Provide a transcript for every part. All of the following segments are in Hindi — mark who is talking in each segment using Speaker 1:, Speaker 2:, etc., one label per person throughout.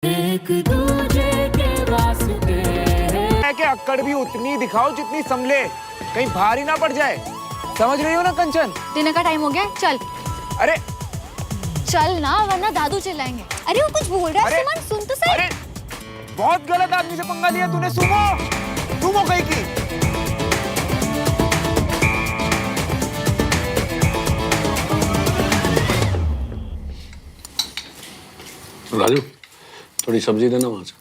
Speaker 1: एक दूजे के वास्ते
Speaker 2: है कि अक्कड़ भी उतनी दिखाओ जितनी संभले, कहीं भारी ना पड़ जाए। समझ रही हो ना कंचन?
Speaker 3: डिनर का टाइम हो गया, चल।
Speaker 2: अरे
Speaker 3: चल ना, वरना दादू चिल्लाएंगे। अरे वो कुछ बोल रहा है, सुमन सुन तो सही।
Speaker 2: अरे बहुत गलत आदमी से पंगा लिया तूने। सुमो सुमो कहीं की।
Speaker 4: राजू थोड़ी सब्जी देना वहां से।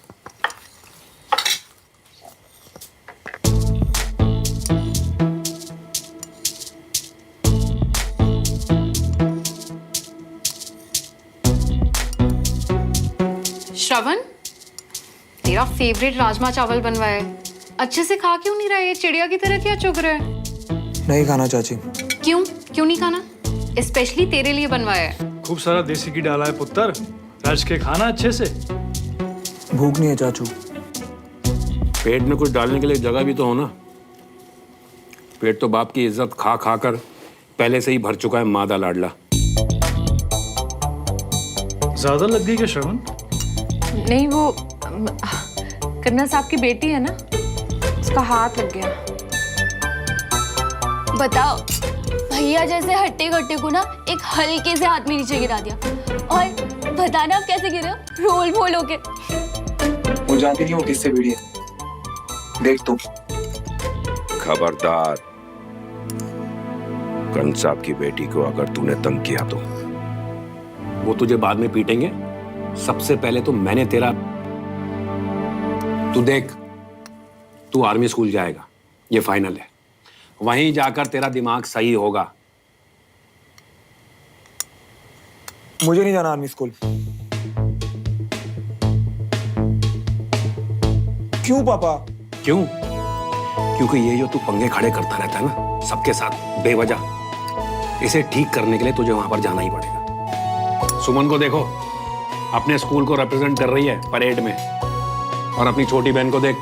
Speaker 5: श्रवण, तेरा फेवरेट राजमा चावल बनवाया है। अच्छे से खा क्यों नहीं रहा है? चिड़िया की तरह क्या चुग रहा है?
Speaker 2: नहीं खाना चाची।
Speaker 5: क्यों नहीं खाना? स्पेशली तेरे लिए बनवाया है।
Speaker 6: खूब सारा देसी घी डाला है पुत्र, रच के खाना अच्छे से।
Speaker 2: भूख नहीं है चाचू।
Speaker 4: पेट में कुछ डालने के लिए जगह भी तो हो ना। पेट तो बाप की इज्जत खा खा कर पहले से ही भर चुका है मादा लाडला।
Speaker 6: ज्यादा लग गई क्या श्रवण?
Speaker 7: नहीं, वो कर्नल साहब की बेटी है ना, उसका हाथ लग गया।
Speaker 3: बताओ, भैया जैसे हट्टे कट्टे को ना एक हल्के से हाथ में नीचे गिरा दिया, और बताना आप कैसे गिरे? रोल बोल होके।
Speaker 2: वो जानती नहीं हो किससे भिड़ी है। देख तुम।
Speaker 8: खबरदार, कंस साहब की बेटी को अगर तूने तंग किया तो
Speaker 4: वो तुझे बाद में पीटेंगे। सबसे पहले तो मैंने तेरा। तू देख, तू आर्मी स्कूल जाएगा, ये फाइनल है। वहीं जाकर तेरा दिमाग सही होगा।
Speaker 2: मुझे नहीं जाना आर्मी स्कूल। क्यों पापा?
Speaker 4: क्यों? क्योंकि ये जो तू पंगे खड़े करता रहता है ना सबके साथ बेवजह, इसे ठीक करने के लिए तुझे वहां पर जाना ही पड़ेगा। सुमन को देखो, अपने स्कूल को रिप्रेजेंट कर रही है परेड में, और अपनी छोटी बहन को देख,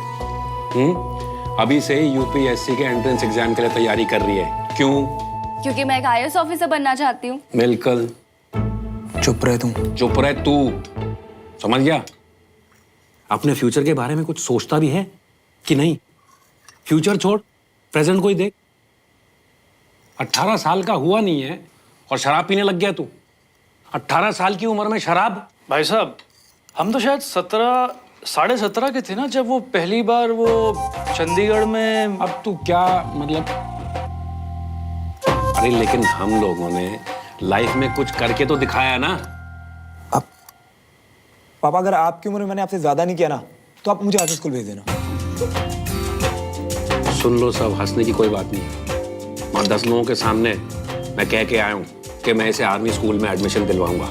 Speaker 4: अभी से यूपीएससी के एंट्रेंस एग्जाम के लिए तैयारी कर रही है। क्यों?
Speaker 3: क्योंकि मैं एक आईएएस ऑफिसर बनना चाहती हूँ।
Speaker 4: बिल्कुल।
Speaker 2: चुप रहे तुम।
Speaker 4: चुप रहे तू। समझ गया? अपने फ्यूचर के बारे में कुछ सोचता भी है कि नहीं? फ्यूचर छोड़, प्रेजेंट को ही देख। 18 साल का हुआ नहीं है और शराब पीने लग गया तू। 18 साल की उम्र में शराब?
Speaker 6: भाई साहब, हम तो शायद 17 के थे ना जब वो पहली बार वो चंडीगढ़ में।
Speaker 4: अब तू क्या मतलब? अरे लेकिन हम लोगों ने लाइफ में कुछ करके तो दिखाया ना।
Speaker 2: अब पापा, अगर आपकी उम्र में मैंने आपसे ज्यादा नहीं किया ना, तो आप मुझे आर्मी स्कूल भेज देना।
Speaker 4: सुन लो सब, हंसने की कोई बात नहीं। और 10 लोगों के सामने मैं कह के आया हूं कि मैं इसे आर्मी स्कूल में एडमिशन दिलवाऊंगा।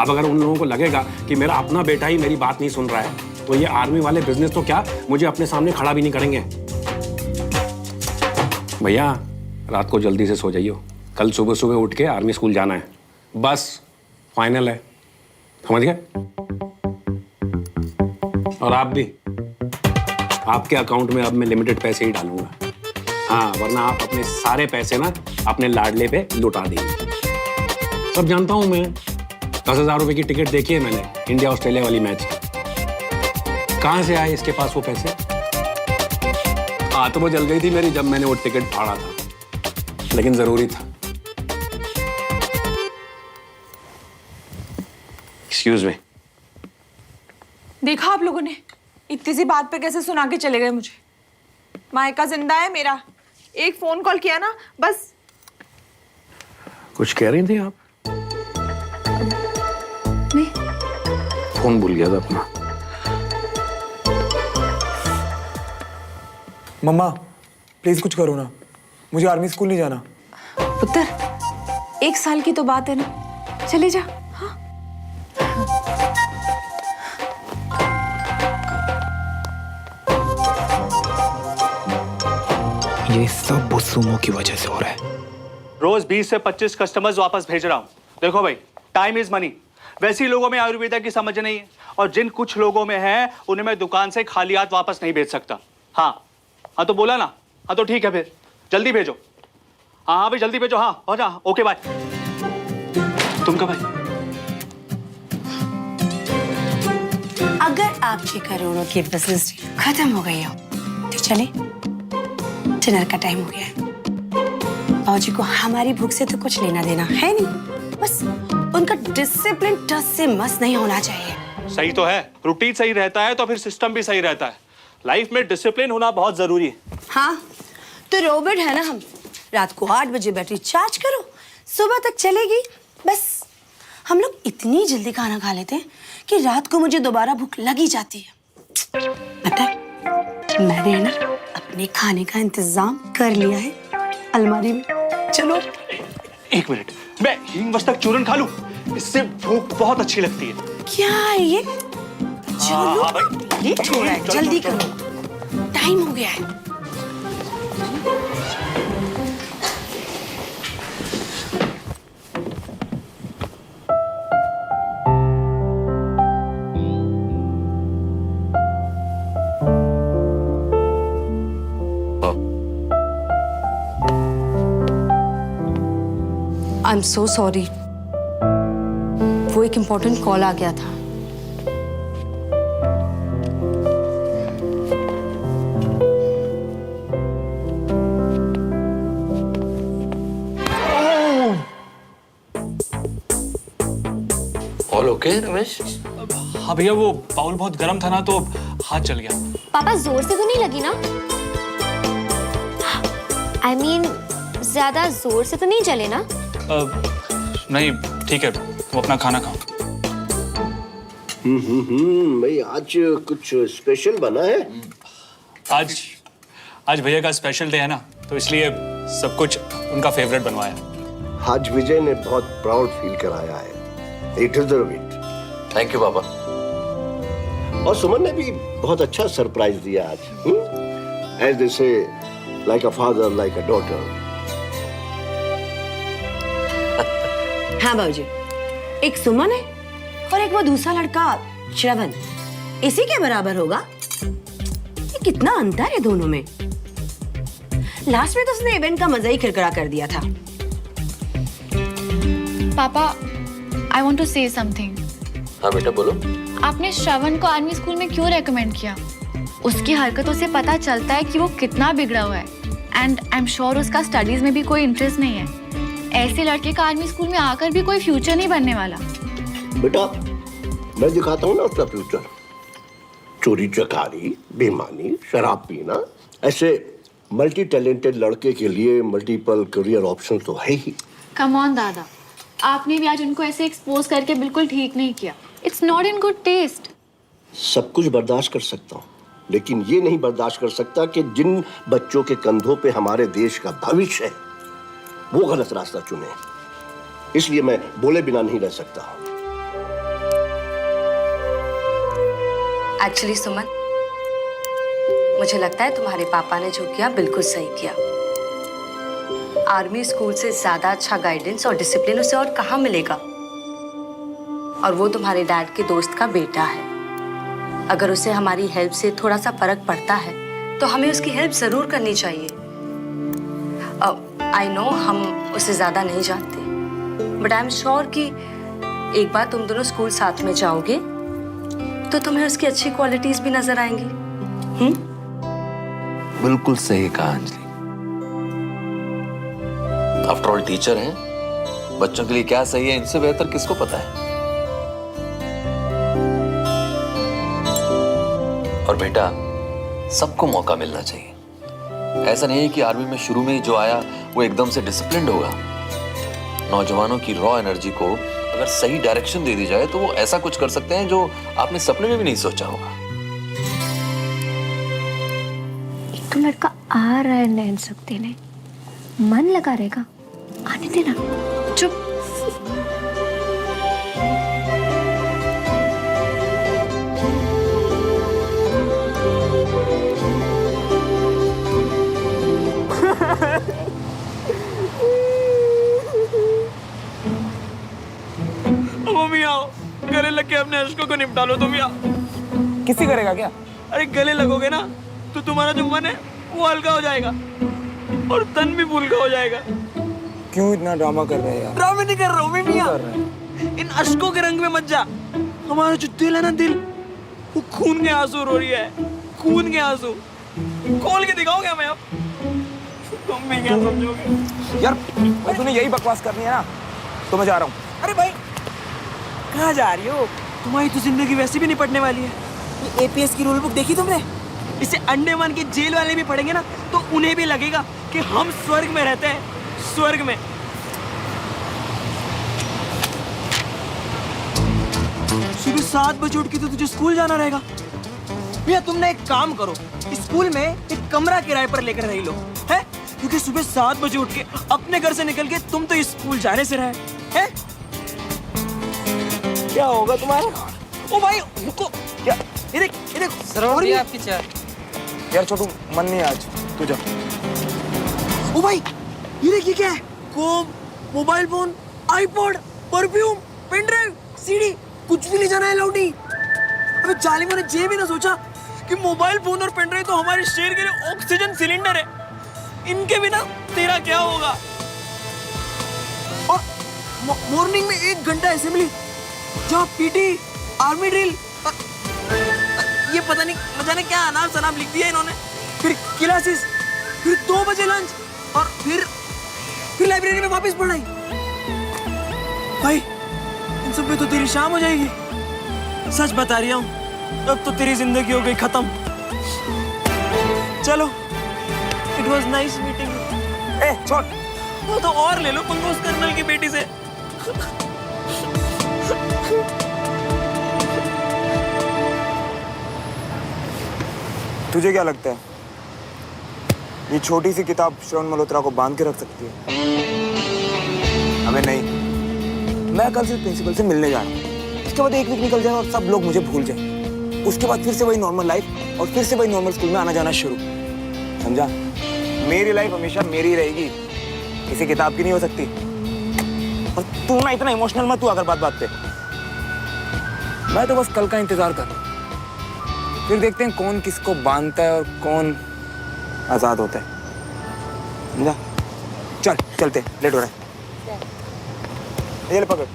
Speaker 4: अब अगर उन लोगों को लगेगा कि मेरा अपना बेटा ही मेरी बात नहीं सुन रहा है, तो ये आर्मी वाले बिजनेस तो क्या मुझे अपने सामने खड़ा भी नहीं करेंगे। भैया रात को जल्दी से सो जाइयो, कल सुबह सुबह उठ के आर्मी स्कूल जाना है। बस फाइनल है, समझ गए? और आप भी, आपके अकाउंट में अब मैं लिमिटेड पैसे ही डालूंगा। हाँ, वरना आप अपने सारे पैसे ना अपने लाडले पे लुटा देंगे। सब जानता हूं मैं। 10,000 रुपए की टिकट देखी है मैंने इंडिया ऑस्ट्रेलिया वाली मैच की। कहां से आए इसके पास वो पैसे? तो वो जल गई थी मेरी जब मैंने वो टिकट फाड़ा था, लेकिन जरूरी था। Excuse me.
Speaker 7: देखा आप लोगों ने, इतनी सी बात पे कैसे सुना के चले गए मुझे। मायका जिंदा है मेरा, एक फोन कॉल किया ना बस।
Speaker 4: कुछ कह रही थी आप?
Speaker 7: नहीं,
Speaker 4: फोन भूल गया था अपना।
Speaker 2: मम्मा प्लीज कुछ करो ना, मुझे आर्मी स्कूल नहीं जाना।
Speaker 7: पुत्र 1 साल की तो बात है ना, चले जा। हाँ,
Speaker 2: ये सब वो सुमो की वजह से हो रहा है।
Speaker 9: रोज 20 से 25 कस्टमर्स वापस भेज रहा हूँ। देखो भाई, टाइम इज मनी। वैसे ही लोगों में आयुर्वेदा की समझ नहीं है, और जिन कुछ लोगों में है उन्हें मैं दुकान से खाली हाथ वापस नहीं भेज सकता। हाँ तो बोला ना। हाँ तो ठीक है, फिर जल्दी भेजो। हाँ भाई जल्दी भेजो। हाँ हो जा। Okay bye. तुम कब भाई?
Speaker 10: आपके करोड़ों की बिजनेस खत्म हो गई हो तो चले, डिनर का टाइम हो गया है। बाबूजी को हमारी भूख से तो कुछ लेना देना है नहीं, बस उनका डिसिप्लिन टस से मस नहीं होना चाहिए।
Speaker 9: सही तो है, रूटीन सही रहता है तो फिर सिस्टम भी सही रहता है। लाइफ में डिसिप्लिन होना बहुत जरूरी है।
Speaker 10: हाँ तो रोबोट है ना हम, रात को 8 बजे बैटरी चार्ज करो, सुबह तक चलेगी। बस हम लोग इतनी जल्दी खाना खा लेते हैं कि रात को मुझे दोबारा भूख लगी जाती है। पता है मैंने ना अपने खाने का इंतजाम कर लिया है अलमारी में। चलो
Speaker 9: 1 मिनट, मैं हींग मस्तक चूरन खा लूं, इससे भूख बहुत अच्छी लगती है।
Speaker 10: क्या है ये? चलो ये छोड़ा है, जल्दी करो, टाइम हो गया है। आई एम सो सॉरी, वो एक इम्पोर्टेंट कॉल आ गया था।
Speaker 11: All okay Ramesh?
Speaker 6: हाँ भैया, वो बाउल बहुत गर्म था ना तो हाथ जल गया।
Speaker 3: पापा जोर से तो नहीं लगी ना? I mean, ज्यादा जोर से तो नहीं जले ना?
Speaker 6: नहीं ठीक है, तुम अपना खाना खाओ।
Speaker 11: भाई आज कुछ स्पेशल बना है?
Speaker 6: आज भैया का स्पेशल डे है ना, तो इसलिए सब कुछ उनका फेवरेट बनवाया।
Speaker 11: आज विजय ने बहुत प्राउड फील कराया है। It is the it.
Speaker 12: Thank you पापा।
Speaker 11: और सुमन ने भी बहुत अच्छा सरप्राइज दिया आज। As they say, like a father, like a daughter.
Speaker 10: हाँ बाबूजी, एक सुमन है और एक वो दूसरा लड़का श्रवण, इसी के बराबर होगा। ये कितना अंतर है दोनों में। लास्ट में तो उसने इवेंट का मजा ही किरकिरा कर दिया था।
Speaker 5: पापा, I want to say something.
Speaker 12: हाँ बेटा बोलो।
Speaker 5: आपने श्रवण को आर्मी स्कूल में क्यों रेकमेंड किया? उसकी हरकतों से पता चलता है कि वो कितना बिगड़ा हुआ है। एंड आई एम श्योर उसका स्टडीज में भी कोई इंटरेस्ट नहीं है। ऐसे लड़के का आर्मी स्कूल में आकर भी कोई फ्यूचर नहीं बनने वाला।
Speaker 11: बेटा मैं दिखाता हूँ ना उसका फ्यूचर। चोरी चकारी, बेईमानी, शराब पीना, ऐसे मल्टी टैलेंटेड लड़के के लिए मल्टीपल करियर ऑप्शन तो है ही।
Speaker 5: कम ऑन दादा, आपने भी आज उनको ऐसे एक्सपोज करके बिल्कुल ठीक नहीं किया। It's not in good taste.
Speaker 11: सब कुछ बर्दाश्त कर सकता हूँ, लेकिन ये नहीं बर्दाश्त कर सकता कि जिन बच्चों के कंधों पे हमारे देश का भविष्य है वो गलत रास्ता चुने। इसलिए मैं बोले बिना नहीं रह सकता।
Speaker 10: एक्चुअली सुमन, मुझे लगता है तुम्हारे पापा ने जो किया बिल्कुल सही किया। आर्मी स्कूल से ज्यादा अच्छा गाइडेंस और डिसिप्लिन उसे और कहाँ मिलेगा। और वो तुम्हारे डैड के दोस्त का बेटा है। अगर उसे हमारी हेल्प से थोड़ा सा फर्क पड़ता है तो हमें उसकी हेल्प जरूर करनी चाहिए। आई नो हम उसे ज्यादा नहीं जानते, बट आई एम श्योर कि एक बार तुम दोनों स्कूल साथ में जाओगे तो तुम्हें उसकी अच्छी क्वालिटीज भी नजर आएंगी।
Speaker 12: बिल्कुल सही कहा अंजलि। आफ्टर ऑल टीचर हैं, बच्चों के लिए क्या सही है इनसे बेहतर किसको पता है। और बेटा सबको मौका मिलना चाहिए। ऐसा नहीं है कि आर्मी में शुरू में जो आया वो एकदम से डिसिप्लिन्ड होगा। नौजवानों की रॉ एनर्जी को अगर सही डायरेक्शन दे दी जाए तो वो ऐसा कुछ कर सकते हैं जो आपने सपने में भी नहीं सोचा होगा।
Speaker 3: एक लड़का आ रहा है नैन सकते ने, मन लगा रहेगा, आने देना।
Speaker 5: चुप।
Speaker 2: मम्मी आओ, गले लग के अपने अश्कों को निपटा लो तुम। किसी करेगा क्या? अरे गले लगोगे ना तो तुम्हारा जो मन है वो हल्का हो जाएगा और तन भी फुल्का हो जाएगा। क्यों इतना ड्रामा कर रहे हैं यार? ड्रामा नहीं कर रहा हूँ मैं। इन अश्कों के रंग में मत जा। हमारा जो दिल है ना, दिल वो खून के आंसू रो रही है, खून के आंसू। खोल के दिखाओ क्या मैं अब? तुम भी क्या समझोगे?
Speaker 13: यार भाई तूने यही बकवास करनी है ना, तो मैं जा रहा हूँ।
Speaker 2: अरे भाई कहाँ जा रही हो? तुम्हारी तो जिंदगी वैसे भी निपटने वाली है। ये एपीएस की रूल बुक देखी तुमने? इसे अंडमान के जेल वाले भी पढ़ेंगे ना तो उन्हें भी लगेगा कि हम स्वर्ग में रहते हैं, स्वर्ग में। सुबह 7 बजे उठ के तो तुझे स्कूल जाना रहेगा। भैया तुमने एक काम करो, स्कूल में एक कमरा किराए पर लेकर रह लो, है? क्योंकि सुबह 7 बजे उठ के अपने घर से निकल के तुम तो स्कूल जाने से रहे, हैं? क्या होगा तुम्हारा? ओ भाई रुको, क्या? ये देख
Speaker 13: और भी आपकी चाय। यार छोटू मन नहीं है आज, तू जा।
Speaker 2: ओ भाई ये देखिए क्या है? Comb, mobile phone, iPod, perfume, pen drive, CD, कुछ भी ले जाना है अलाउड नहीं। अबे जालिमों ने ये भी ना सोचा कि मोबाइल फोन और पेन ड्राइव तो हमारे शरीर के लिए ऑक्सीजन सिलेंडर है, इनके बिना तेरा क्या होगा? और मॉर्निंग में 1 घंटा असेंबली, जहाँ पीटी, आर्मी ड्रिल, ये पता नहीं न जाने क्या अनाप शनाप लिख दिया इन्होंने। फिर क्लासेस, फिर 2 बजे लंच और फिर लाइब्रेरी में वापस पढ़ाई। भाई इन सब पे तो तेरी शाम हो जाएगी। सच बता रही हूँ, अब तो तेरी जिंदगी हो गई खत्म। चलो, इट वॉज नाइस मीटिंग।
Speaker 13: ए छोड़,
Speaker 2: वो तो और ले लो पंकज कर्नल की बेटी से।
Speaker 13: तुझे क्या लगता है ये छोटी सी किताब श्रवण मल्होत्रा को बांध के रख सकती है? हमें नहीं। मैं कल से प्रिंसिपल से मिलने जा रहा हूँ। उसके बाद 1 वीक निकल जाए और सब लोग मुझे भूल जाए। उसके बाद फिर से वही नॉर्मल लाइफ और फिर से वही नॉर्मल स्कूल में आना जाना शुरू। समझा? मेरी लाइफ हमेशा मेरी रहेगी, किसी किताब की नहीं हो सकती। और तू ना इतना इमोशनल मत तू अगर बात पे। मैं तो बस कल का इंतजार कर रहा हूँ, फिर देखते हैं कौन किसको बांधता है और कौन आजाद होता है। समझा? चल चलते, लेट हो रहा है। ये ले पकड़।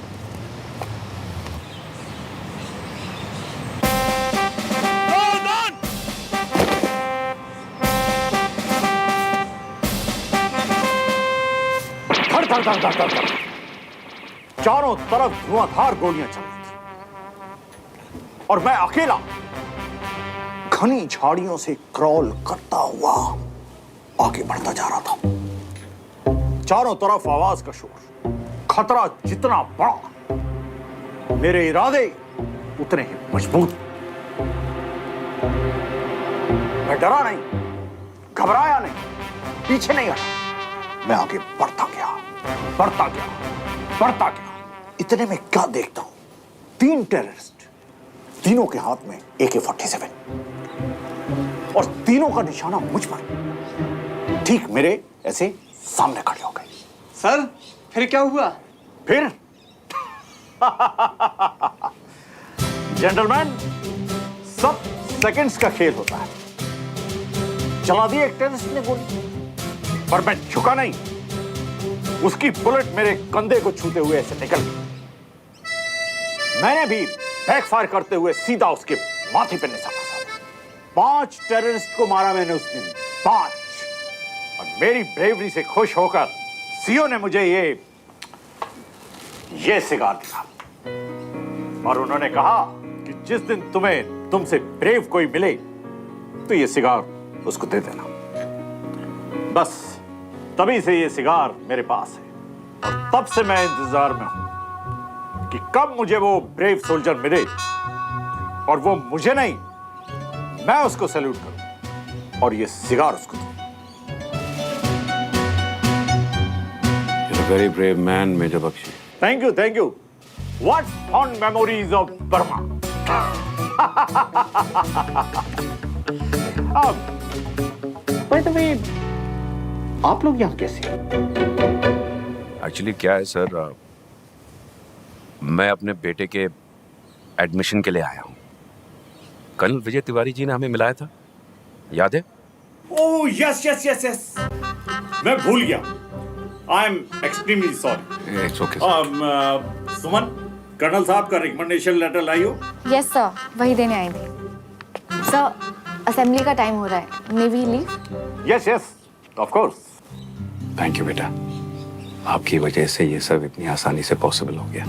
Speaker 11: चारों तरफ धुआंधार गोलियां चल रही थी और मैं अकेला घनी झाड़ियों से क्रॉल करता हुआ आगे बढ़ता जा रहा था। चारों तरफ आवाज का शोर, खतरा जितना बड़ा मेरे इरादे उतने ही मजबूत। मैं डरा नहीं, घबराया नहीं, पीछे नहीं हटा। मैं आगे बढ़ता गया, बढ़ता गया, बढ़ता गया। इतने में क्या देखता हूं, 3 टेररिस्ट, तीनों के हाथ में AK-47 और तीनों का निशाना मुझ पर, ठीक मेरे ऐसे सामने खड़े हो गए।
Speaker 2: सर फिर क्या हुआ?
Speaker 11: फिर जेंटलमैन, सब सेकंड्स का खेल होता है। चला दी एक टेररिस्ट ने गोली, पर मैं झुका नहीं। उसकी बुलेट मेरे कंधे को छूते हुए ऐसे निकल गई। मैंने भी बैकफायर करते हुए सीधा उसके माथे पर निशाना साधा। 5 टेररिस्ट को मारा मैंने उस दिन, 5। और मेरी ब्रेवरी से खुश होकर सीओ ने मुझे ये सिगार दिया और उन्होंने कहा कि जिस दिन तुमसे ब्रेव कोई मिले तो ये सिगार उसको दे देना। बस तभी से ये सिगार मेरे पास है और तब से मैं इंतजार में हूं कि कब मुझे वो ब्रेव सोल्जर मिले और वो मुझे नहीं, मैं उसको सैल्यूट करूं और ये सिगार उसको दूं।
Speaker 4: You're a very brave man, Major Bakshi.
Speaker 11: Thank you, thank you. What fond memories of Burma. By the way, आप लोग यहाँ कैसे?
Speaker 8: एक्चुअली क्या है सर, मैं अपने बेटे के एडमिशन के लिए आया हूँ। कल विजय तिवारी जी ने हमें मिलाया था, याद है?
Speaker 11: Oh yes yes yes yes, मैं भूल गया। I am extremely sorry.
Speaker 8: It's okay.
Speaker 11: Suman, colonel साहब का रिकमेंडेशन लेटर लाई हो?
Speaker 5: यस सर, वही देने आई थी। सर, असेंबली का टाइम हो रहा है, may we leave?
Speaker 11: Yes yes of course.
Speaker 4: Thank you बेटा, आपकी वजह से ये सब इतनी आसानी से पॉसिबल हो गया।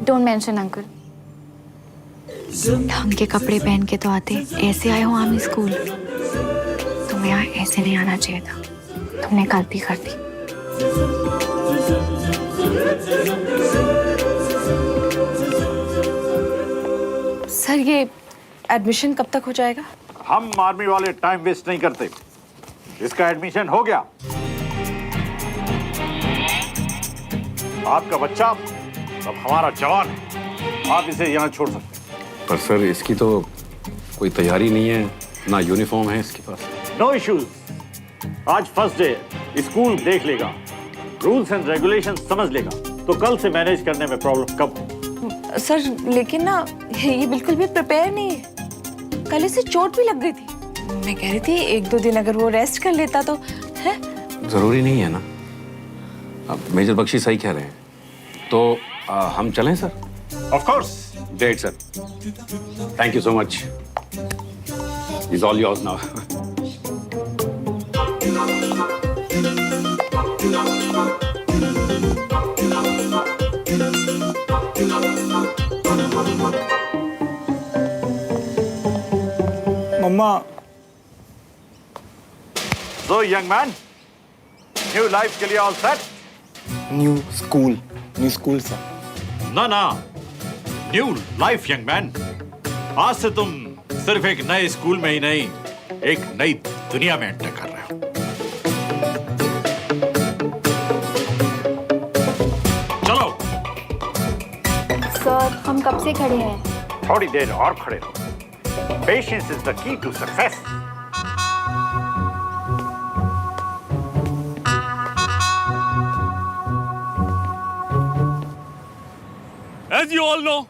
Speaker 5: Don't mention uncle. ढंग के कपड़े पहन के तो आते, ऐसे आए हो आर्मी स्कूल। तुम्हें यहाँ ऐसे नहीं आना चाहिए था, तुमने गलती कर दी।
Speaker 7: सर ये एडमिशन कब तक हो जाएगा?
Speaker 11: हम आर्मी वाले टाइम वेस्ट नहीं करते। इसका एडमिशन हो गया। आपका बच्चा अब हमारा जवान है, आप इसे यहाँ छोड़ सकते हैं।
Speaker 4: पर सर इसकी तो कोई तैयारी नहीं है, ना यूनिफॉर्म है इसके पास।
Speaker 11: No issues. आज फर्स्ट डे, स्कूल देख लेगा, रूल्स एंड रेगुलेशन समझ लेगा, तो कल से मैनेज करने में प्रॉब्लम कम हो।
Speaker 7: सर लेकिन ना ये बिल्कुल भी प्रिपेयर नहीं है। कल इसे चोट भी लग गई थी। मैं कह रही थी 1-2 दिन अगर वो रेस्ट कर लेता तो है।
Speaker 4: जरूरी नहीं है ना, अब मेजर बख्शी सही कह रहे हैं, तो हम चलें sir?
Speaker 11: Of course.
Speaker 4: Great sir, thank you so much, is all yours now.
Speaker 13: मम्मा।
Speaker 11: So young man, new life के लिए all set?
Speaker 13: New school sir.
Speaker 11: ना ना, न्यू लाइफ यंग मैन। आज से तुम सिर्फ एक नए स्कूल में ही नहीं, एक नई दुनिया में एंटर कर रहे हो। चलो।
Speaker 5: सर हम कब से खड़े हैं?
Speaker 11: थोड़ी देर और खड़े रहो। Patience is the key to success.
Speaker 14: As you all know,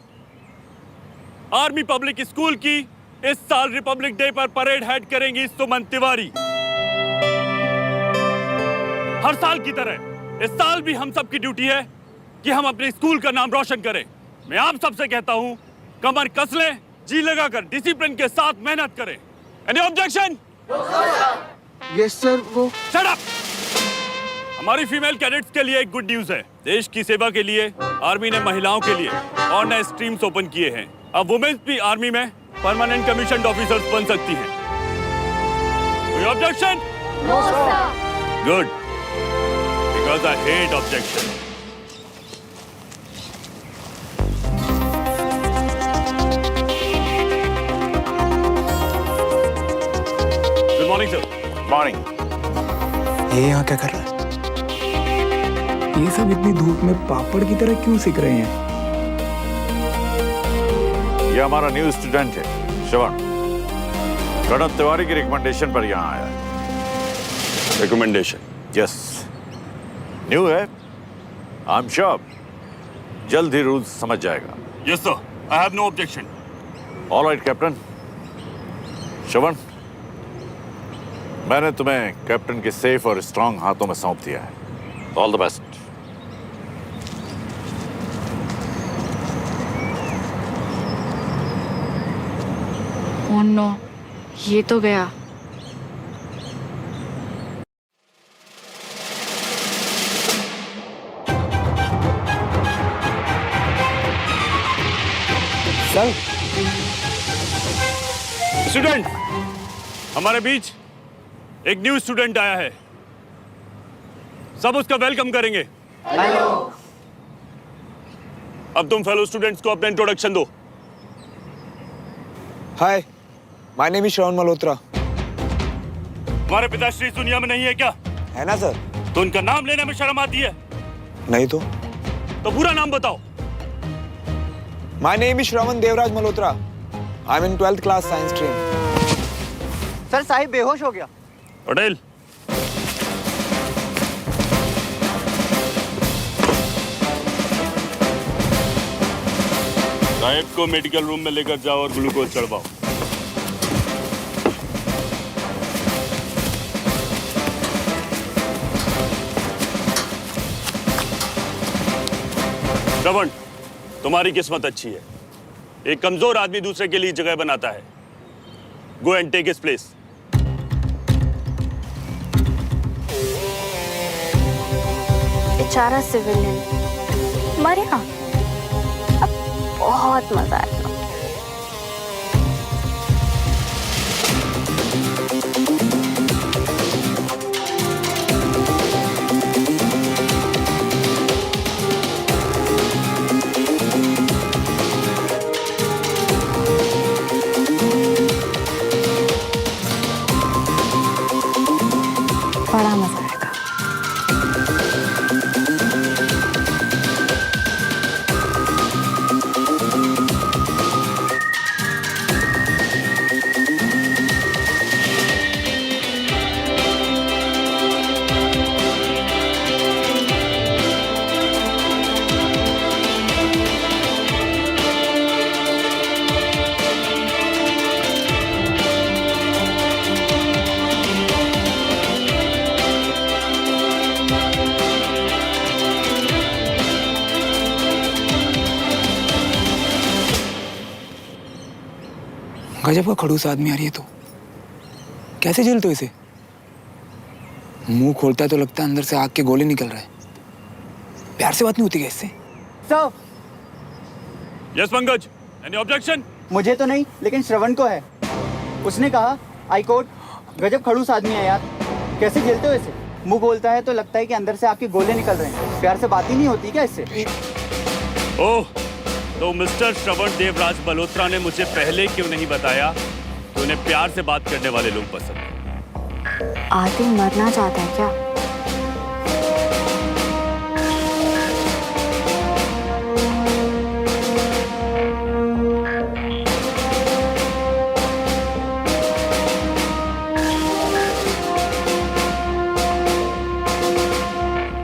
Speaker 14: army public school की इस साल रिपब्लिक डे पर परेड हेड करेंगी सुमन तिवारी। हर साल की तरह इस साल भी हम सब की ड्यूटी है कि हम अपने स्कूल का नाम रोशन करें। मैं आप सबसे कहता हूं, कमर कस लें, जी लगाकर डिसिप्लिन के साथ मेहनत करें। Any objection?
Speaker 13: Yes sir. वो
Speaker 14: शट अप! हमारी फीमेल कैडेट्स के लिए एक गुड न्यूज है। देश की सेवा के लिए आर्मी ने महिलाओं के लिए और नए स्ट्रीम्स ओपन किए हैं। अब वुमेन्स भी आर्मी में परमानेंट कमीशन्ड ऑफिसर्स बन सकती हैं। कोई objection?
Speaker 5: No sir.
Speaker 14: Good, because I hate objection. Good morning sir.
Speaker 11: Morning.
Speaker 13: ये यहाँ क्या कर रहा है? ये सब इतनी धूप में पापड़ की तरह क्यों सिक रहे हैं?
Speaker 11: ये हमारा न्यू स्टूडेंट है, श्रवण। प्रणव तिवारी की रिकमेंडेशन पर यहाँ आया है।
Speaker 14: रिकमेंडेशन?
Speaker 11: यस, न्यू है। आई एम श्योर जल्द ही रूल्स समझ जाएगा।
Speaker 14: Yes sir, I have no objection.
Speaker 11: All right captain. Shravan, मैंने तुम्हें कैप्टन के सेफ और स्ट्रांग हाथों में सौंप दिया है। All the best.
Speaker 5: Oh no, ये तो गया।
Speaker 13: सर।
Speaker 14: स्टूडेंट, हमारे बीच एक न्यू स्टूडेंट आया है। सब उसका वेलकम करेंगे। हेलो। अब तुम फेलो स्टूडेंट्स को अपना इंट्रोडक्शन दो।
Speaker 13: हाय, माय नेम इज श्रवण मल्होत्रा।
Speaker 14: हमारे पिताश्री इस दुनिया में नहीं है क्या?
Speaker 13: है ना सर।
Speaker 14: तो उनका नाम लेने में शर्म आती है?
Speaker 13: नहीं तो
Speaker 14: पूरा नाम बताओ।
Speaker 13: My name is Shravan Devraj Malhotra. I am in 12th class science stream.
Speaker 2: Sir Sahib बेहोश हो गया।
Speaker 14: पटेल, साहिब को मेडिकल रूम में लेकर जाओ और ग्लूकोज चढ़वाओ। श्रवण, तुम्हारी किस्मत अच्छी है। एक कमजोर आदमी दूसरे के लिए जगह बनाता है। Go and take his place.
Speaker 3: बेचारा सिविलियन मरेगा, अब बहुत मजा आएगा। बड़ा मजा आएगा।
Speaker 13: गजब का खड़ूस आदमी आ रही है तो कैसे झेलते हो इसे? मुंह खोलता है तो लगता है अंदर से आग के गोले निकल रहे हैं। प्यार से बात नहीं होती क्या इससे?
Speaker 15: Sir.
Speaker 14: Yes, Pankaj. Any objection?
Speaker 15: मुझे तो नहीं, लेकिन श्रवण को है। उसने कहा आई कोर्ट गजब खड़ूस आदमी है यार, कैसे झेलते हो इसे? मुंह बोलता है तो लगता है कि अंदर से आग के गोले निकल रहे हैं। प्यार से बात ही नहीं होती क्या इससे?
Speaker 14: ओह, तो मिस्टर श्रवण देवराज मल्होत्रा ने मुझे पहले क्यों नहीं बताया कि उन्हें प्यार से बात करने वाले लोग पसंद हैं?
Speaker 3: आदि मरना चाहता है क्या?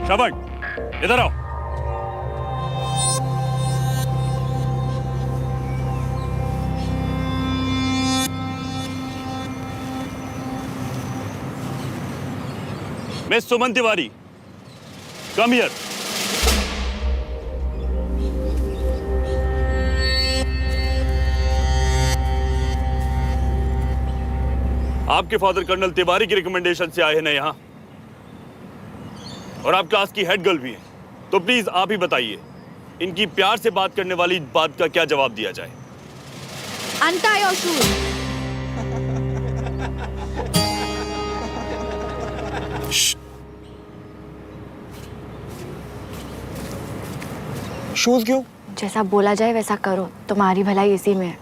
Speaker 14: श्रवण, इधर आओ। Miss Suman Tiwari, come here. आपके फादर कर्नल तिवारी की रिकमेंडेशन से आए हैं ना यहाँ, और आप क्लास की हेड गर्ल भी हैं, तो प्लीज आप ही बताइए इनकी प्यार से बात करने वाली बात का क्या जवाब दिया जाए?
Speaker 5: Untie your shoes.
Speaker 13: शूज क्यों?
Speaker 5: जैसा बोला जाए वैसा करो, तुम्हारी भलाई इसी में है।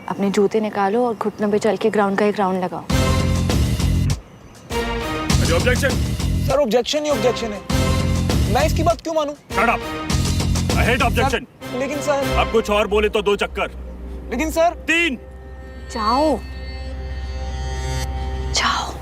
Speaker 5: अपने जूते निकालो और घुटनों पे चल के ग्राउंड का एक राउंड लगाओ।
Speaker 14: ऑब्जेक्शन?
Speaker 13: सर ऑब्जेक्शन ही ऑब्जेक्शन है, मैं इसकी बात क्यों मानूं?
Speaker 14: Shut up. I hate objection.
Speaker 13: लेकिन सर।
Speaker 14: आप कुछ और बोले तो 2 चक्कर।
Speaker 13: लेकिन सर।
Speaker 14: 3।
Speaker 5: जाओ जाओ।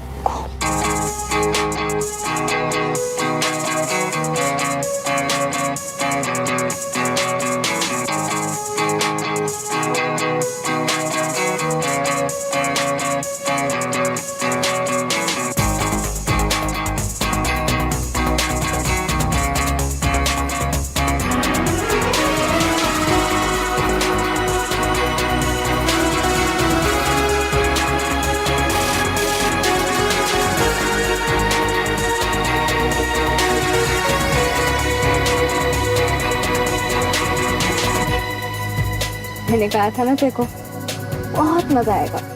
Speaker 3: मैंने कहा था ना तेरे को, बहुत मजा आएगा।